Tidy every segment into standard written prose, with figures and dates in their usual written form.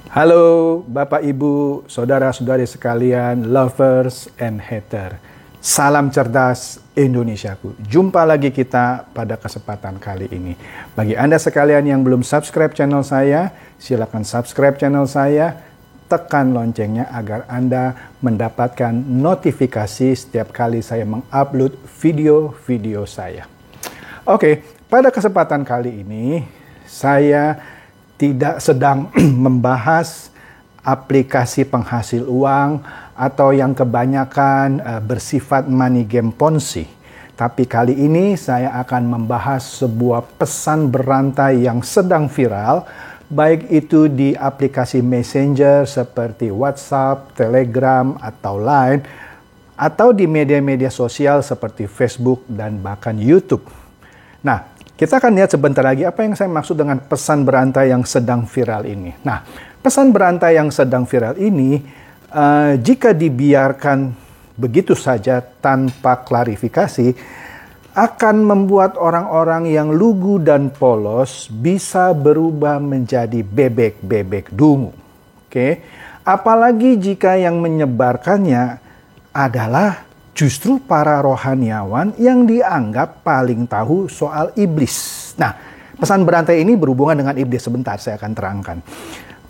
Halo Bapak Ibu, Saudara-saudari sekalian, lovers and hater. Salam cerdas Indonesiaku. Jumpa lagi kita pada kesempatan kali ini. Bagi Anda sekalian yang belum subscribe channel saya, silakan subscribe channel saya, tekan loncengnya agar Anda mendapatkan notifikasi setiap kali saya mengupload video-video saya. Oke, pada kesempatan kali ini saya tidak sedang membahas aplikasi penghasil uang atau yang kebanyakan bersifat money game Ponzi. Tapi kali ini saya akan membahas sebuah pesan berantai yang sedang viral, baik itu di aplikasi Messenger seperti WhatsApp, Telegram, atau Line, atau di media-media sosial seperti Facebook dan bahkan YouTube. Nah, kita akan lihat sebentar lagi apa yang saya maksud dengan pesan berantai yang sedang viral ini. Nah, pesan berantai yang sedang viral ini, jika dibiarkan begitu saja tanpa klarifikasi, akan membuat orang-orang yang lugu dan polos bisa berubah menjadi bebek-bebek dungu. Oke? Apalagi jika yang menyebarkannya adalah justru para rohaniawan yang dianggap paling tahu soal iblis. Nah, pesan berantai ini berhubungan dengan iblis. Sebentar saya akan terangkan.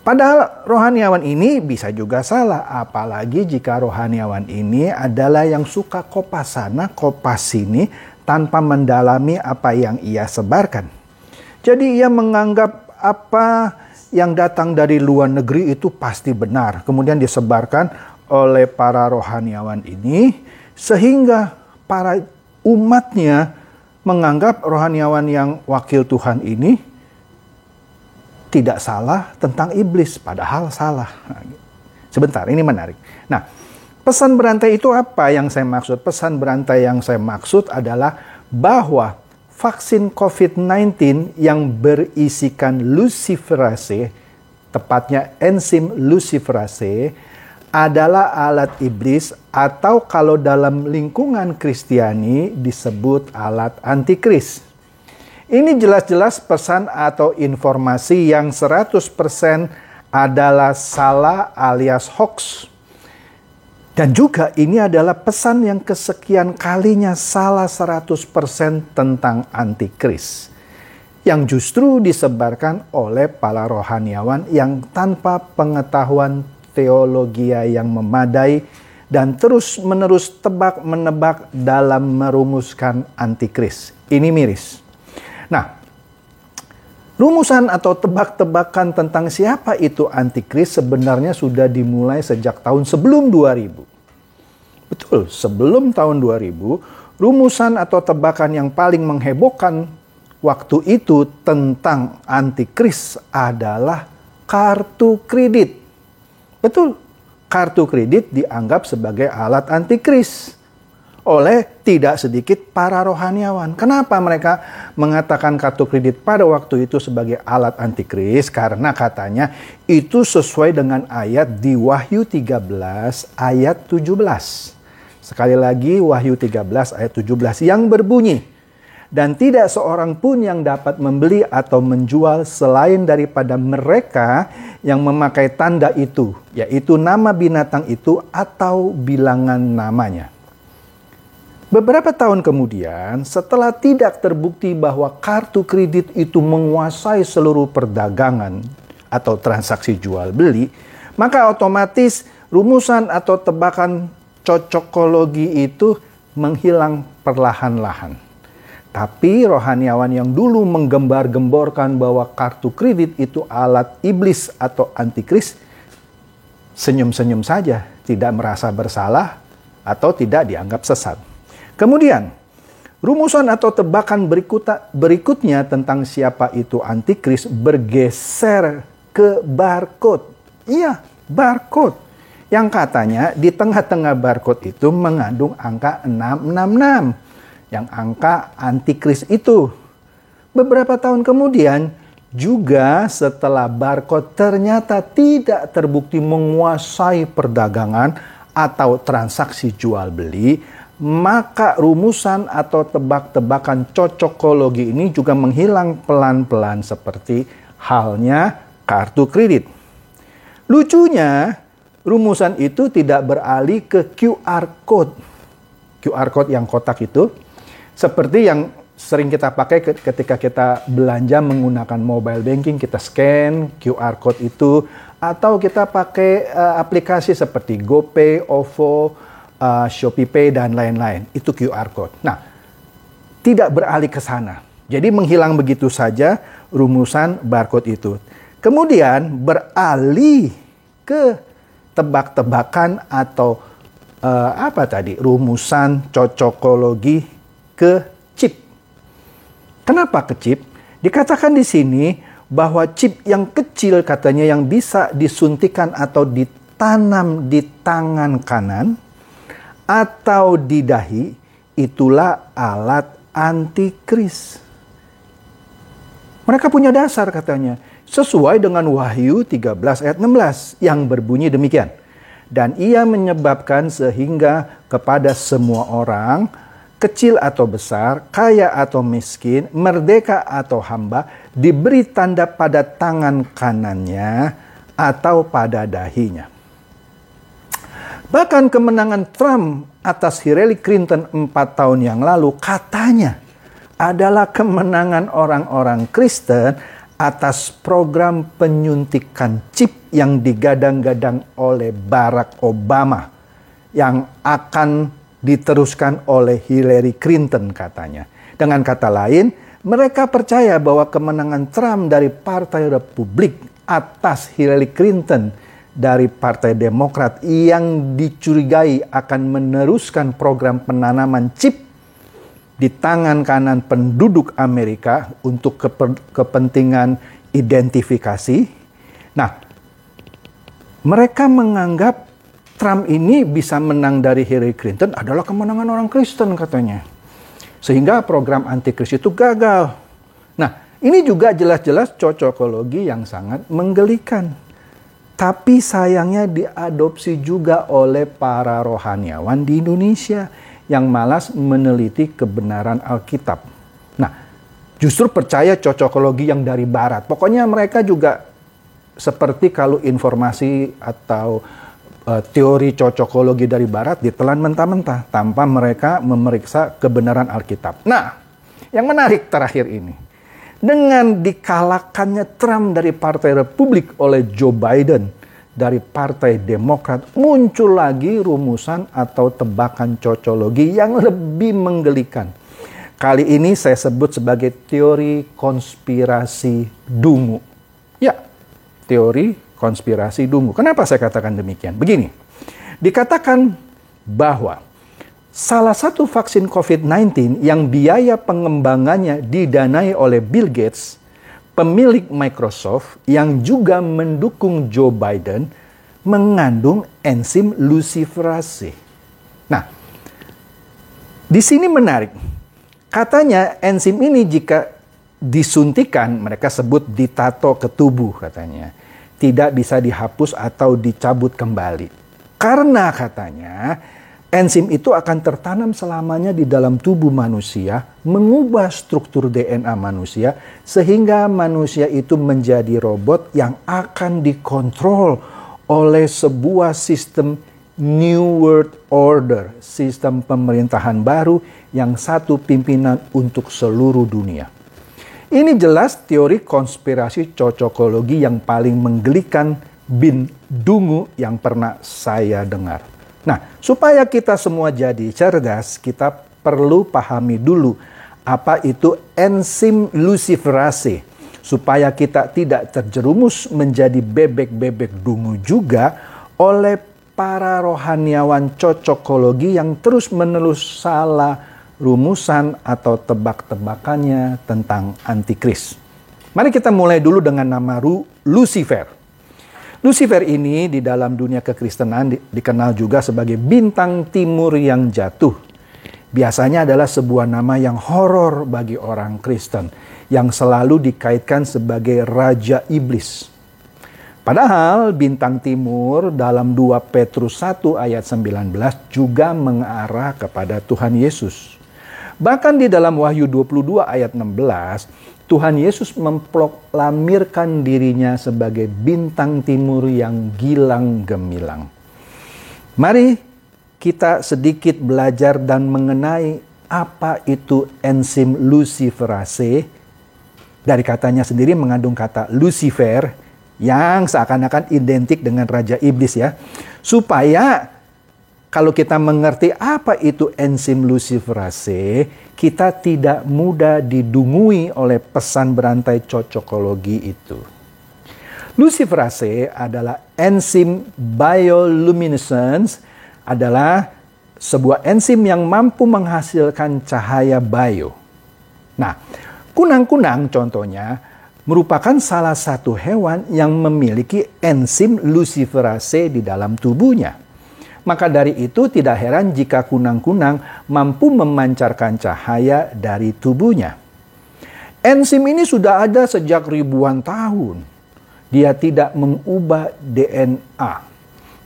Padahal rohaniawan ini bisa juga salah. Apalagi jika rohaniawan ini adalah yang suka kopas sana, kopas sini, tanpa mendalami apa yang ia sebarkan. Jadi ia menganggap apa yang datang dari luar negeri itu pasti benar. Kemudian disebarkan oleh para rohaniawan ini, sehingga para umatnya menganggap rohaniawan yang wakil Tuhan ini tidak salah tentang iblis, padahal salah. Sebentar, ini menarik. Nah, pesan berantai itu apa yang saya maksud? Pesan berantai yang saya maksud adalah bahwa vaksin COVID-19 yang berisikan luciferase, tepatnya enzim luciferase, adalah alat iblis atau kalau dalam lingkungan Kristiani disebut alat antikris. Ini jelas-jelas pesan atau informasi yang 100% adalah salah alias hoax. Dan juga ini adalah pesan yang kesekian kalinya salah 100% tentang antikris, yang justru disebarkan oleh para rohaniawan yang tanpa pengetahuan teologi yang memadai dan terus-menerus tebak-menebak dalam merumuskan antikris. Ini miris. Nah, rumusan atau tebak-tebakan tentang siapa itu antikris sebenarnya sudah dimulai sejak tahun sebelum 2000. Betul, sebelum tahun 2000, rumusan atau tebakan yang paling menghebohkan waktu itu tentang antikris adalah kartu kredit. Betul, kartu kredit dianggap sebagai alat antikris oleh tidak sedikit para rohaniawan. Kenapa mereka mengatakan kartu kredit pada waktu itu sebagai alat antikris? Karena katanya itu sesuai dengan ayat di Wahyu 13 ayat 17. Sekali lagi Wahyu 13 ayat 17 yang berbunyi, dan tidak seorang pun yang dapat membeli atau menjual selain daripada mereka yang memakai tanda itu, yaitu nama binatang itu atau bilangan namanya. Beberapa tahun kemudian, setelah tidak terbukti bahwa kartu kredit itu menguasai seluruh perdagangan atau transaksi jual beli, maka otomatis rumusan atau tebakan cocokologi itu menghilang perlahan-lahan. Tapi rohaniawan yang dulu menggembar-gemborkan bahwa kartu kredit itu alat iblis atau antikris, senyum-senyum saja, tidak merasa bersalah atau tidak dianggap sesat. Kemudian, rumusan atau tebakan berikutnya tentang siapa itu antikris bergeser ke barcode. Iya, barcode. Yang katanya di tengah-tengah barcode itu mengandung angka 666. Yang angka antikris itu. Beberapa tahun kemudian, juga setelah barcode ternyata tidak terbukti menguasai perdagangan atau transaksi jual beli, maka rumusan atau tebak-tebakan cocokologi ini juga menghilang pelan-pelan seperti halnya kartu kredit. Lucunya, rumusan itu tidak beralih ke QR code. QR code yang kotak itu, seperti yang sering kita pakai ketika kita belanja menggunakan mobile banking, kita scan QR code itu, atau kita pakai aplikasi seperti GoPay, OVO, ShopeePay, dan lain-lain. Itu QR code. Nah, tidak beralih ke sana. Jadi menghilang begitu saja rumusan barcode itu. Kemudian beralih ke tebak-tebakan atau rumusan cocokologi ke chip. Kenapa ke chip? Dikatakan di sini bahwa chip yang kecil katanya yang bisa disuntikan atau ditanam di tangan kanan atau di dahi, itulah alat antikris. Mereka punya dasar katanya. Sesuai dengan Wahyu 13 ayat 16 yang berbunyi demikian. Dan ia menyebabkan sehingga kepada semua orang, kecil atau besar, kaya atau miskin, merdeka atau hamba, diberi tanda pada tangan kanannya atau pada dahinya. Bahkan kemenangan Trump atas Hillary Clinton 4 tahun yang lalu katanya adalah kemenangan orang-orang Kristen atas program penyuntikan chip yang digadang-gadang oleh Barack Obama yang akan diteruskan oleh Hillary Clinton katanya. Dengan kata lain, mereka percaya bahwa kemenangan Trump dari Partai Republik atas Hillary Clinton dari Partai Demokrat yang dicurigai akan meneruskan program penanaman chip di tangan kanan penduduk Amerika untuk kepentingan identifikasi. Nah, mereka menganggap Trump ini bisa menang dari Hillary Clinton adalah kemenangan orang Kristen katanya. Sehingga program antikris itu gagal. Nah, ini juga jelas-jelas cocokologi yang sangat menggelikan. Tapi sayangnya diadopsi juga oleh para rohaniawan di Indonesia yang malas meneliti kebenaran Alkitab. Nah, justru percaya cocokologi yang dari barat. Pokoknya mereka juga seperti kalau informasi atau teori cocokologi dari barat ditelan mentah-mentah tanpa mereka memeriksa kebenaran Alkitab. Nah, yang menarik terakhir ini. Dengan dikalahkannya Trump dari Partai Republik oleh Joe Biden dari Partai Demokrat, muncul lagi rumusan atau tebakan cocokologi yang lebih menggelikan. Kali ini saya sebut sebagai teori konspirasi dungu. Ya, teori konspirasi dungu. Kenapa saya katakan demikian? Begini, dikatakan bahwa salah satu vaksin COVID-19 yang biaya pengembangannya didanai oleh Bill Gates, pemilik Microsoft yang juga mendukung Joe Biden, mengandung enzim luciferase. Nah, di sini menarik. Katanya enzim ini jika disuntikan, mereka sebut ditato ke tubuh katanya, tidak bisa dihapus atau dicabut kembali. Karena katanya enzim itu akan tertanam selamanya di dalam tubuh manusia, mengubah struktur DNA manusia, sehingga manusia itu menjadi robot yang akan dikontrol oleh sebuah sistem New World Order, sistem pemerintahan baru yang satu pimpinan untuk seluruh dunia. Ini jelas teori konspirasi cocokologi yang paling menggelikan bin dungu yang pernah saya dengar. Nah, supaya kita semua jadi cerdas, kita perlu pahami dulu apa itu enzim luciferase. Supaya kita tidak terjerumus menjadi bebek-bebek dungu juga oleh para rohaniawan cocokologi yang terus-menerus salah rumusan atau tebak-tebakannya tentang antikris. Mari kita mulai dulu dengan nama Lucifer. Lucifer ini di dalam dunia kekristenan dikenal juga sebagai bintang timur yang jatuh. Biasanya adalah sebuah nama yang horor bagi orang Kristen, yang selalu dikaitkan sebagai raja iblis. Padahal bintang timur dalam 2 Petrus 1 ayat 19 juga mengarah kepada Tuhan Yesus. Bahkan di dalam Wahyu 22 ayat 16, Tuhan Yesus memproklamirkan dirinya sebagai bintang timur yang gilang gemilang. Mari kita sedikit belajar dan mengenai apa itu enzim luciferase. Dari katanya sendiri mengandung kata Lucifer yang seakan-akan identik dengan Raja Iblis ya. Supaya kalau kita mengerti apa itu enzim luciferase, kita tidak mudah didungui oleh pesan berantai cocokologi itu. Luciferase adalah enzim bioluminescence, adalah sebuah enzim yang mampu menghasilkan cahaya bio. Nah, kunang-kunang contohnya merupakan salah satu hewan yang memiliki enzim luciferase di dalam tubuhnya. Maka dari itu tidak heran jika kunang-kunang mampu memancarkan cahaya dari tubuhnya. Enzim ini sudah ada sejak ribuan tahun. Dia tidak mengubah DNA,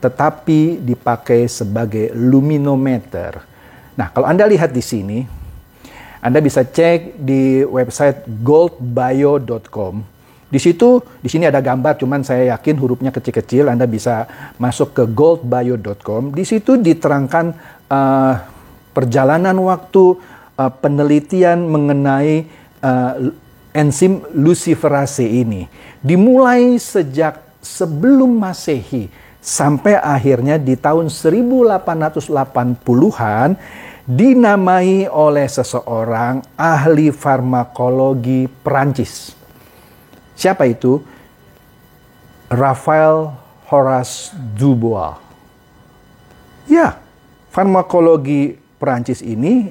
tetapi dipakai sebagai luminometer. Nah, kalau Anda lihat di sini, Anda bisa cek di website goldbio.com. Di sini ada gambar, cuman saya yakin hurufnya kecil-kecil. Anda bisa masuk ke goldbio.com. Di situ diterangkan perjalanan waktu penelitian mengenai enzim luciferase ini. Dimulai sejak sebelum Masehi sampai akhirnya di tahun 1880-an dinamai oleh seseorang ahli farmakologi Perancis. Siapa itu? Raphael Horace Dubois. Ya, farmakologi Perancis ini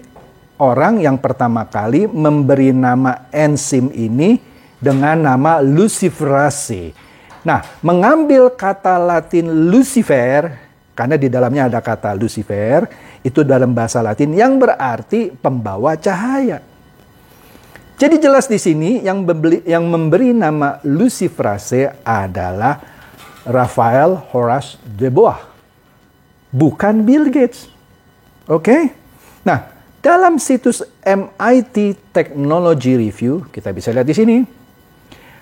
orang yang pertama kali memberi nama enzim ini dengan nama luciferase. Nah, mengambil kata Latin Lucifer, karena di dalamnya ada kata Lucifer, itu dalam bahasa Latin yang berarti pembawa cahaya. Jadi jelas di sini yang memberi nama luciferase adalah Raphael Horace Dubois, bukan Bill Gates. Oke? Nah, dalam situs MIT Technology Review, kita bisa lihat di sini,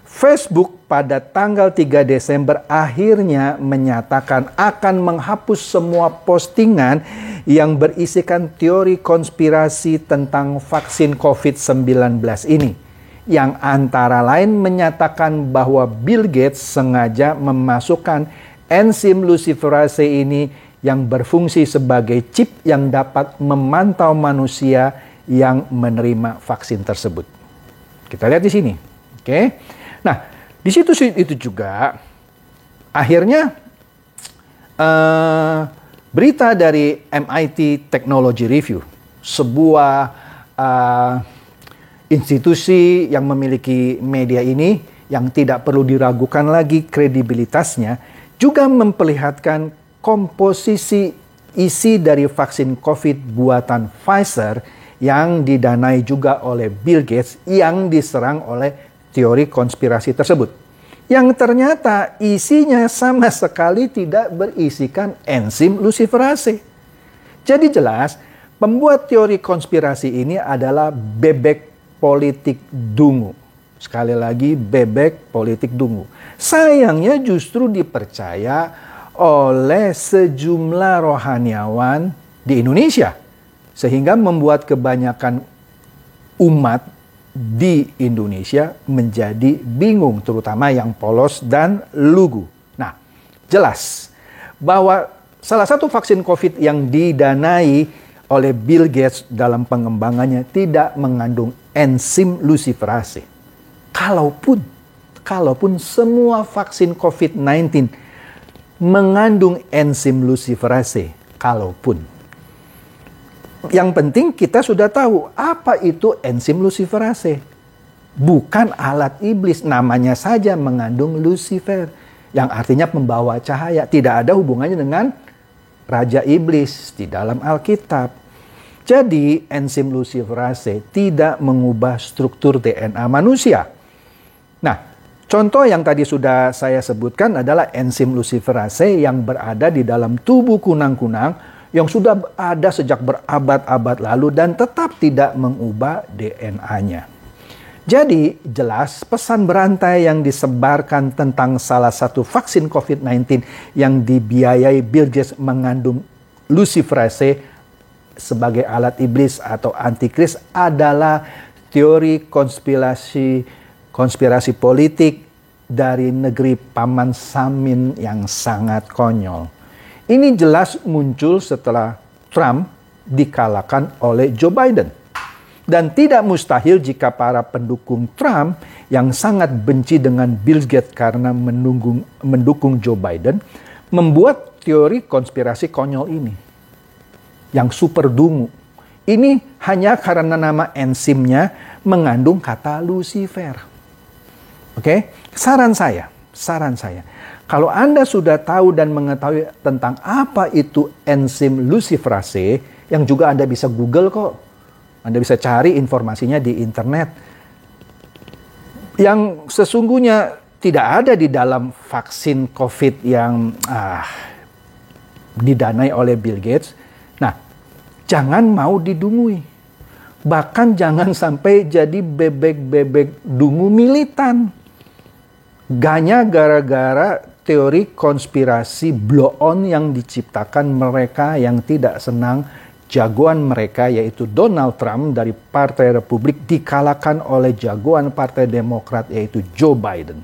Facebook pada tanggal 3 Desember akhirnya menyatakan akan menghapus semua postingan yang berisikan teori konspirasi tentang vaksin COVID-19 ini. Yang antara lain menyatakan bahwa Bill Gates sengaja memasukkan enzim luciferase ini yang berfungsi sebagai chip yang dapat memantau manusia yang menerima vaksin tersebut. Kita lihat di sini. Oke. Nah, di situ itu juga akhirnya berita dari MIT Technology Review, sebuah institusi yang memiliki media ini yang tidak perlu diragukan lagi kredibilitasnya, juga memperlihatkan komposisi isi dari vaksin COVID buatan Pfizer yang didanai juga oleh Bill Gates yang diserang oleh teori konspirasi tersebut. Yang ternyata isinya sama sekali tidak berisikan enzim luciferase. Jadi jelas, pembuat teori konspirasi ini adalah bebek politik dungu. Sekali lagi, bebek politik dungu. Sayangnya justru dipercaya oleh sejumlah rohaniawan di Indonesia. Sehingga membuat kebanyakan umat di Indonesia menjadi bingung, terutama yang polos dan lugu. Nah, jelas bahwa salah satu vaksin COVID yang didanai oleh Bill Gates dalam pengembangannya tidak mengandung enzim luciferase. Kalaupun semua vaksin COVID-19 mengandung enzim luciferase, kalaupun. Yang penting kita sudah tahu apa itu enzim luciferase. Bukan alat iblis, namanya saja mengandung Lucifer, yang artinya pembawa cahaya. Tidak ada hubungannya dengan Raja Iblis di dalam Alkitab. Jadi enzim luciferase tidak mengubah struktur DNA manusia. Nah, contoh yang tadi sudah saya sebutkan adalah enzim luciferase yang berada di dalam tubuh kunang-kunang yang sudah ada sejak berabad-abad lalu dan tetap tidak mengubah DNA-nya. Jadi jelas pesan berantai yang disebarkan tentang salah satu vaksin COVID-19 yang dibiayai Bill Gates mengandung luciferase sebagai alat iblis atau antikris adalah teori konspirasi politik dari negeri Paman Samin yang sangat konyol. Ini jelas muncul setelah Trump dikalahkan oleh Joe Biden. Dan tidak mustahil jika para pendukung Trump yang sangat benci dengan Bill Gates karena mendukung Joe Biden membuat teori konspirasi konyol ini. Yang super dungu. Ini hanya karena nama enzimnya mengandung kata Lucifer. Oke? Saran saya. Kalau Anda sudah tahu dan mengetahui tentang apa itu enzim luciferase, yang juga Anda bisa Google kok. Anda bisa cari informasinya di internet. Yang sesungguhnya tidak ada di dalam vaksin COVID yang didanai oleh Bill Gates. Nah, jangan mau didungui. Bahkan jangan sampai jadi bebek-bebek dungu militan. Ganya gara-gara teori konspirasi blow on yang diciptakan mereka yang tidak senang jagoan mereka yaitu Donald Trump dari Partai Republik dikalahkan oleh jagoan Partai Demokrat yaitu Joe Biden.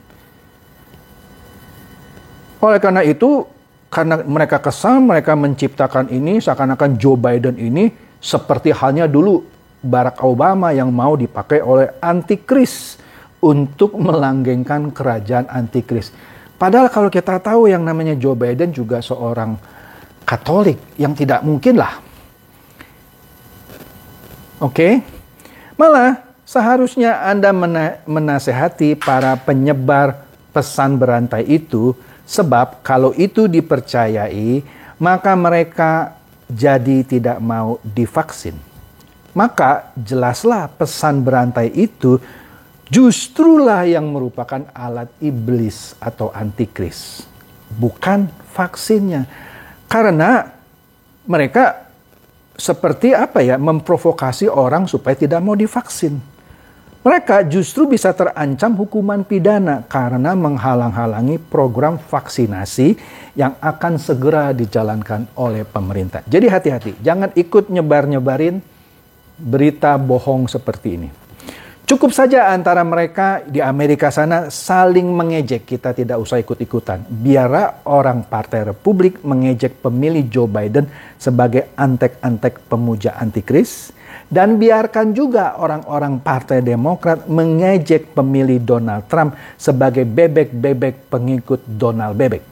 Oleh karena itu, karena mereka kesal, mereka menciptakan ini seakan-akan Joe Biden ini seperti halnya dulu Barack Obama yang mau dipakai oleh antikris untuk melanggengkan kerajaan antikris. Padahal kalau kita tahu yang namanya Joe Biden juga seorang Katolik yang tidak mungkin lah. Oke, malah seharusnya Anda menasehati para penyebar pesan berantai itu, sebab kalau itu dipercayai, maka mereka jadi tidak mau divaksin. Maka jelaslah pesan berantai itu justrulah yang merupakan alat iblis atau antikris, bukan vaksinnya. Karena mereka seperti memprovokasi orang supaya tidak mau divaksin. Mereka justru bisa terancam hukuman pidana karena menghalang-halangi program vaksinasi yang akan segera dijalankan oleh pemerintah. Jadi hati-hati, jangan ikut nyebar-nyebarin berita bohong seperti ini. Cukup saja antara mereka di Amerika sana saling mengejek, kita tidak usah ikut-ikutan. Biarlah orang Partai Republik mengejek pemilih Joe Biden sebagai antek-antek pemuja antikris. Dan biarkan juga orang-orang Partai Demokrat mengejek pemilih Donald Trump sebagai bebek-bebek pengikut Donald Bebek.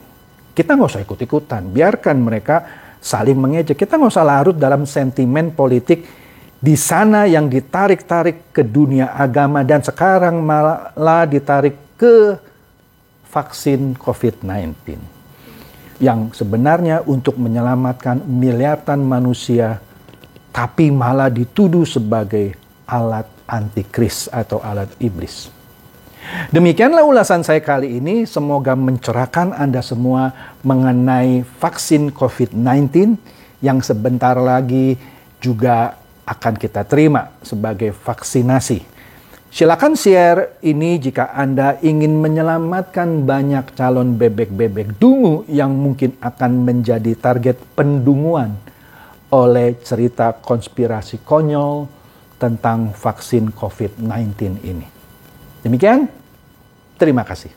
Kita nggak usah ikut-ikutan, biarkan mereka saling mengejek. Kita nggak usah larut dalam sentimen politik di sana yang ditarik-tarik ke dunia agama dan sekarang malah ditarik ke vaksin COVID-19. Yang sebenarnya untuk menyelamatkan miliaran manusia, tapi malah dituduh sebagai alat antikris atau alat iblis. Demikianlah ulasan saya kali ini, semoga mencerahkan Anda semua mengenai vaksin COVID-19 yang sebentar lagi juga akan kita terima sebagai vaksinasi. Silakan share ini jika Anda ingin menyelamatkan banyak calon bebek-bebek dungu yang mungkin akan menjadi target pendunguan oleh cerita konspirasi konyol tentang vaksin COVID-19 ini. Demikian, terima kasih.